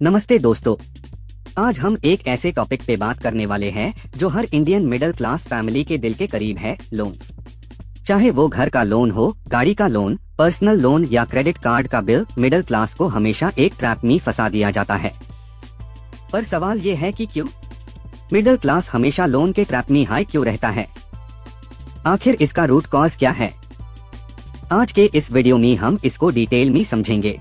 नमस्ते दोस्तों, आज हम एक ऐसे टॉपिक पे बात करने वाले हैं जो हर इंडियन मिडिल क्लास फैमिली के दिल के करीब है, लोन्स। चाहे वो घर का लोन हो, गाड़ी का लोन, पर्सनल लोन या क्रेडिट कार्ड का बिल, मिडिल क्लास को हमेशा एक ट्रैप में फंसा दिया जाता है। पर सवाल ये है कि क्यों मिडिल क्लास हमेशा लोन के ट्रैप में हाई क्यों रहता है? आखिर इसका रूट कॉज क्या है? आज के इस वीडियो में हम इसको डिटेल में समझेंगे।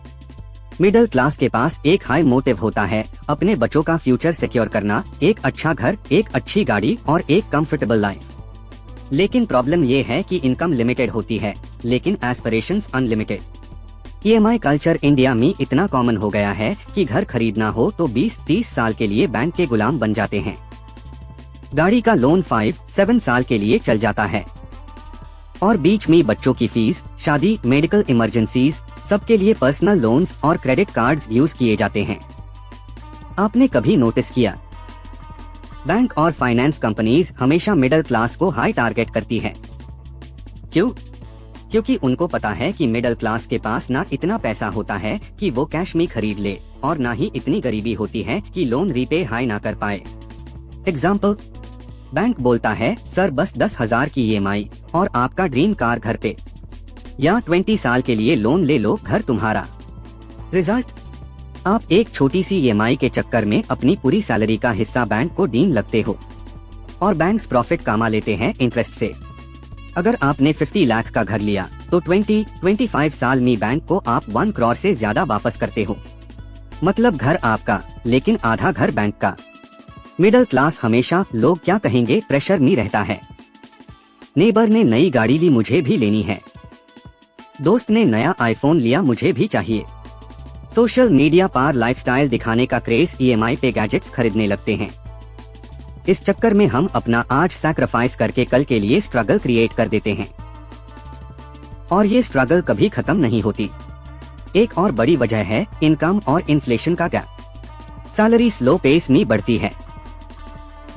मिडिल क्लास के पास एक हाई मोटिव होता है अपने बच्चों का फ्यूचर सिक्योर करना, एक अच्छा घर, एक अच्छी गाड़ी और एक कंफर्टेबल लाइफ। लेकिन प्रॉब्लम ये है कि इनकम लिमिटेड होती है लेकिन aspirations unlimited. EMI culture India में इतना कॉमन हो गया है कि घर खरीदना हो तो 20-30 साल के लिए बैंक के गुलाम बन जाते हैं। गाड़ी का लोन 5-7 साल के लिए चल जाता है और बीच में बच्चों की फीस, शादी, मेडिकल इमरजेंसीज, सबके लिए पर्सनल लोन्स और क्रेडिट कार्ड्स यूज किए जाते हैं। आपने कभी नोटिस किया बैंक और फाइनेंस कंपनीज हमेशा मिडिल क्लास को हाई टारगेट करती है? क्यों? क्योंकि उनको पता है कि मिडिल क्लास के पास ना इतना पैसा होता है कि वो कैश में खरीद ले और ना ही इतनी गरीबी होती है कि लोन रीपे हाई ना कर पाए। एग्जाम्पल, बैंक बोलता है सर बस 10,000 की ईएमआई और आपका ड्रीम कार घर पे, या 20 साल के लिए लोन ले लो, घर तुम्हारा। रिजल्ट, आप एक छोटी सी ईएमआई के चक्कर में अपनी पूरी सैलरी का हिस्सा बैंक को डीन लगते हो और बैंक्स प्रॉफिट कमा लेते हैं इंटरेस्ट से। अगर आपने 50 लाख का घर लिया तो 20-25 साल में बैंक को आप 1 करोड़ से ज्यादा वापस करते हो। मतलब घर आपका लेकिन आधा घर बैंक का। मिडिल क्लास हमेशा लोग क्या कहेंगे प्रेशर में रहता है। नेबर ने नई गाड़ी ली, मुझे भी लेनी है। दोस्त ने नया आईफोन लिया, मुझे भी चाहिए। सोशल मीडिया पर लाइफस्टाइल दिखाने का क्रेज ईएमआई पे गैजेट्स खरीदने लगते हैं। इस चक्कर में हम अपना आज सैक्रिफाइस करके कल के लिए स्ट्रगल क्रिएट कर देते हैं और ये स्ट्रगल कभी खत्म नहीं होती। एक और बड़ी वजह है इनकम और इन्फ्लेशन का गैप। सैलरी स्लो पेस में बढ़ती है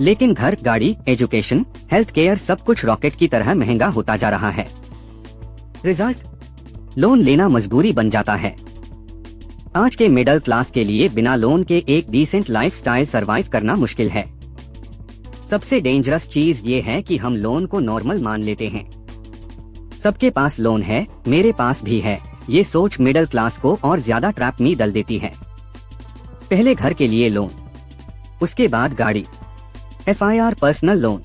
लेकिन घर, गाड़ी, एजुकेशन, हेल्थ केयर सब कुछ रॉकेट की तरह महंगा होता जा रहा है। रिजल्ट, लोन लेना मजबूरी बन जाता है। आज के मिडिल क्लास के लिए बिना लोन के एक डिसेंट लाइफस्टाइल सरवाइव करना मुश्किल है। सबसे डेंजरस चीज ये है कि हम लोन को नॉर्मल मान लेते हैं। सबके पास लोन है, मेरे पास भी है, ये सोच मिडिल क्लास को और ज्यादा ट्रैप में डाल देती है। पहले घर के लिए लोन, उसके बाद गाड़ी, FIR पर्सनल लोन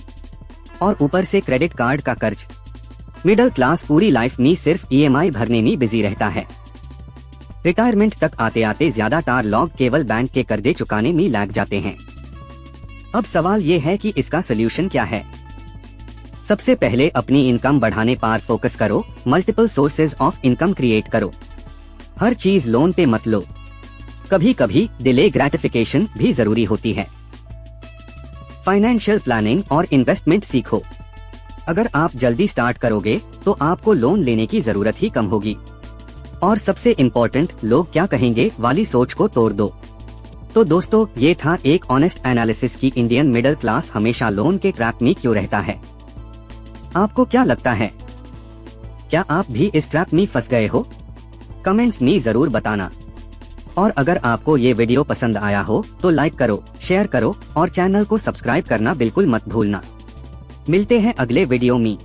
और ऊपर से क्रेडिट कार्ड का कर्ज। मिडिल क्लास पूरी लाइफ में सिर्फ ईएमआई भरने में बिजी रहता है। रिटायरमेंट तक आते आते ज्यादातर लोग केवल बैंक के कर्जे चुकाने में लग जाते हैं। अब सवाल ये है कि इसका सोल्यूशन क्या है? सबसे पहले अपनी इनकम बढ़ाने पर फोकस करो, multiple sources of income create करो। हर चीज लोन पे मत लो, कभी कभी डिले ग्रेटिफिकेशन भी जरूरी होती है। फाइनेंशियल प्लानिंग और इन्वेस्टमेंट सीखो। अगर आप जल्दी स्टार्ट करोगे तो आपको लोन लेने की जरूरत ही कम होगी। और सबसे इम्पोर्टेंट, लोग क्या कहेंगे वाली सोच को तोड़ दो। तो दोस्तों, ये था एक ऑनेस्ट एनालिसिस की इंडियन मिडिल क्लास हमेशा लोन के ट्रैप में क्यों रहता है। आपको क्या लगता है? क्या आप भी इस ट्रैप में फंस गए हो? कमेंट्स में जरूर बताना। और अगर आपको ये वीडियो पसंद आया हो तो लाइक करो, शेयर करो और चैनल को सब्सक्राइब करना बिल्कुल मत भूलना। मिलते हैं अगले वीडियो में।